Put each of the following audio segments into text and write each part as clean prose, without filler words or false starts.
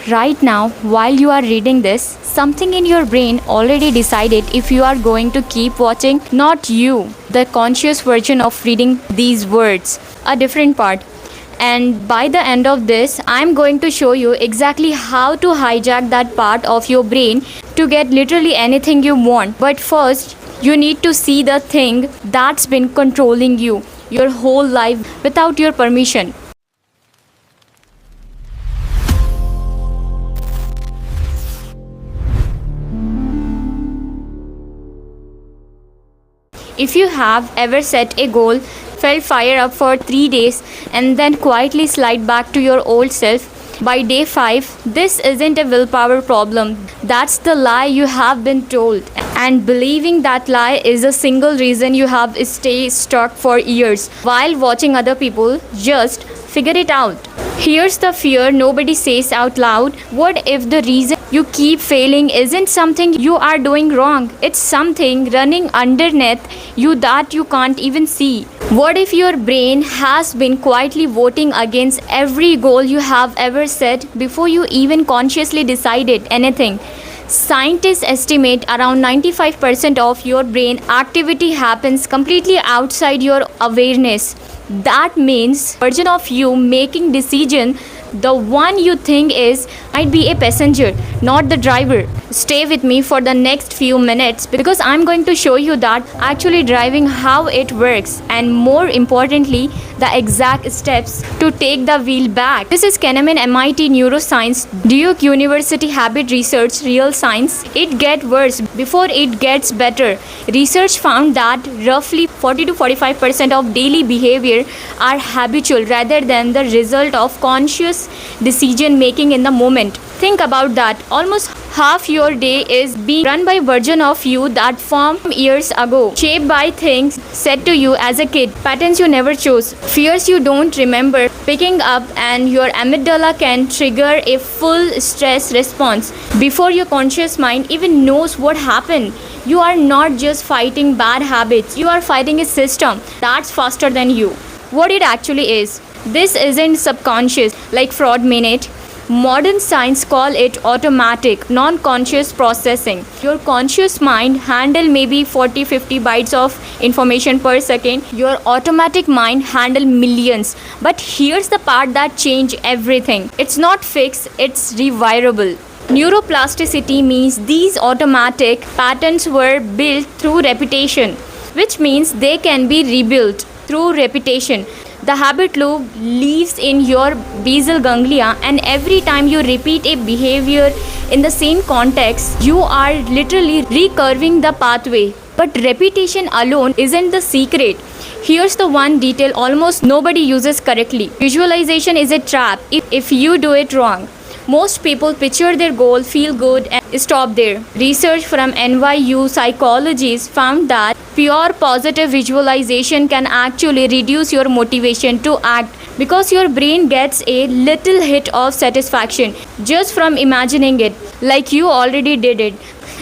Right now, while you are reading this, something in your brain already decided if you are going to keep watching. Not you, the conscious version of reading these words, a different part. And by the end of this, I'm going to show you exactly how to hijack that part of your brain to get literally anything you want. But first, you need to see the thing that's been controlling you your whole life without your permission. If you have ever set a goal, felt fire up for 3 days, and then quietly slide back to your old self, by day 5, this isn't a willpower problem. That's the lie you have been told. And believing that lie is a single reason you have stayed stuck for years while watching other people just figure it out. Here's the fear nobody says out loud. What if the reason you keep failing isn't something you are doing wrong? It's something running underneath you that you can't even see. What if your brain has been quietly voting against every goal you have ever set before you even consciously decided anything? Scientists estimate around 95% of your brain activity happens completely outside your awareness. That means version of you making decision, the one you think is, might be a passenger, not the driver. Stay with me for the next few minutes because I'm going to show you that actually driving, how it works, and more importantly, the exact steps to take the wheel back. This is Kahneman MIT Neuroscience, Duke University Habit Research, Real Science. It gets worse before it gets better. Research found that roughly 40 to 45% of daily behavior are habitual rather than the result of conscious decision making in the moment. Think about that. Almost half your day is being run by a version of you that formed years ago, shaped by things said to you as a kid, patterns you never chose, fears you don't remember picking up, and your amygdala can trigger a full stress response before your conscious mind even knows what happened. You are not just fighting bad habits, you are fighting a system that's faster than you. What it actually is. This isn't subconscious like Freud minute. Modern science call it automatic, non-conscious processing. Your conscious mind handle maybe 40-50 bytes of information per second. Your automatic mind handle millions. But here's the part that change everything. It's not fixed, it's rewirable. Neuroplasticity means these automatic patterns were built through repetition, which means they can be rebuilt through repetition. The habit loop lives in your basal ganglia, and every time you repeat a behavior in the same context, you are literally recurving the pathway. But repetition alone isn't the secret. Here's the one detail almost nobody uses correctly. Visualization is a trap if you do it wrong. Most people picture their goal, feel good, and stop there. Research from NYU psychologists found that pure positive visualization can actually reduce your motivation to act because your brain gets a little hit of satisfaction just from imagining it, like you already did it.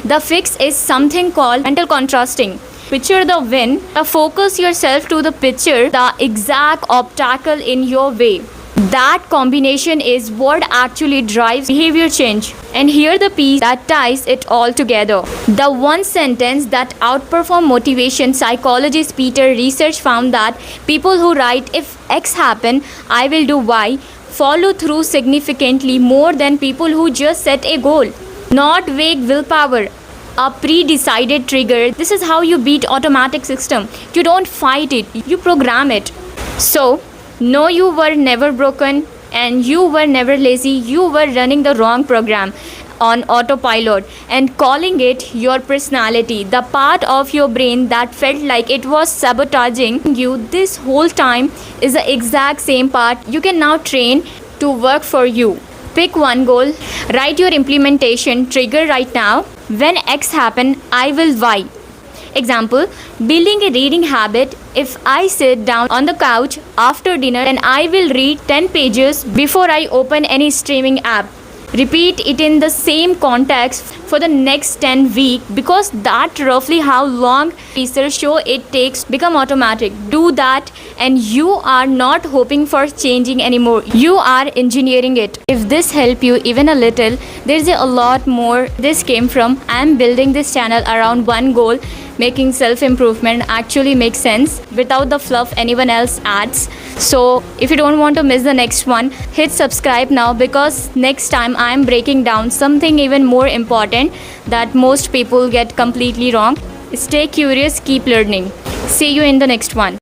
The fix is something called mental contrasting. Picture the win, focus yourself to the picture, the exact obstacle in your way. That combination is what actually drives behavior change. And here the piece that ties it all together. The one sentence that outperforms motivation. Psychologist Peter research found that people who write, if X happen, I will do Y, follow through significantly more than people who just set a goal. Not vague willpower, a pre-decided trigger. This is how you beat automatic system. You don't fight it, you program it. So, no, you were never broken and you were never lazy. You were running the wrong program on autopilot and calling it your personality. The part of your brain that felt like it was sabotaging you this whole time is the exact same part you can now train to work for you. Pick one goal, write your implementation trigger right now. When X happen, I will Y. Example, building a reading habit. If I sit down on the couch after dinner, then I will read 10 pages before I open any streaming app. Repeat it in the same context for the next 10 weeks, because that roughly how long research show it takes become automatic. Do that and you are not hoping for changing anymore. You are engineering it. If this help you even a little, there's a lot more this came from. I'm building this channel around one goal, making self-improvement actually make sense without the fluff anyone else adds. So if you don't want to miss the next one, hit subscribe now, because next time I'm breaking down something even more important that most people get completely wrong. Stay curious, keep learning. See you in the next one.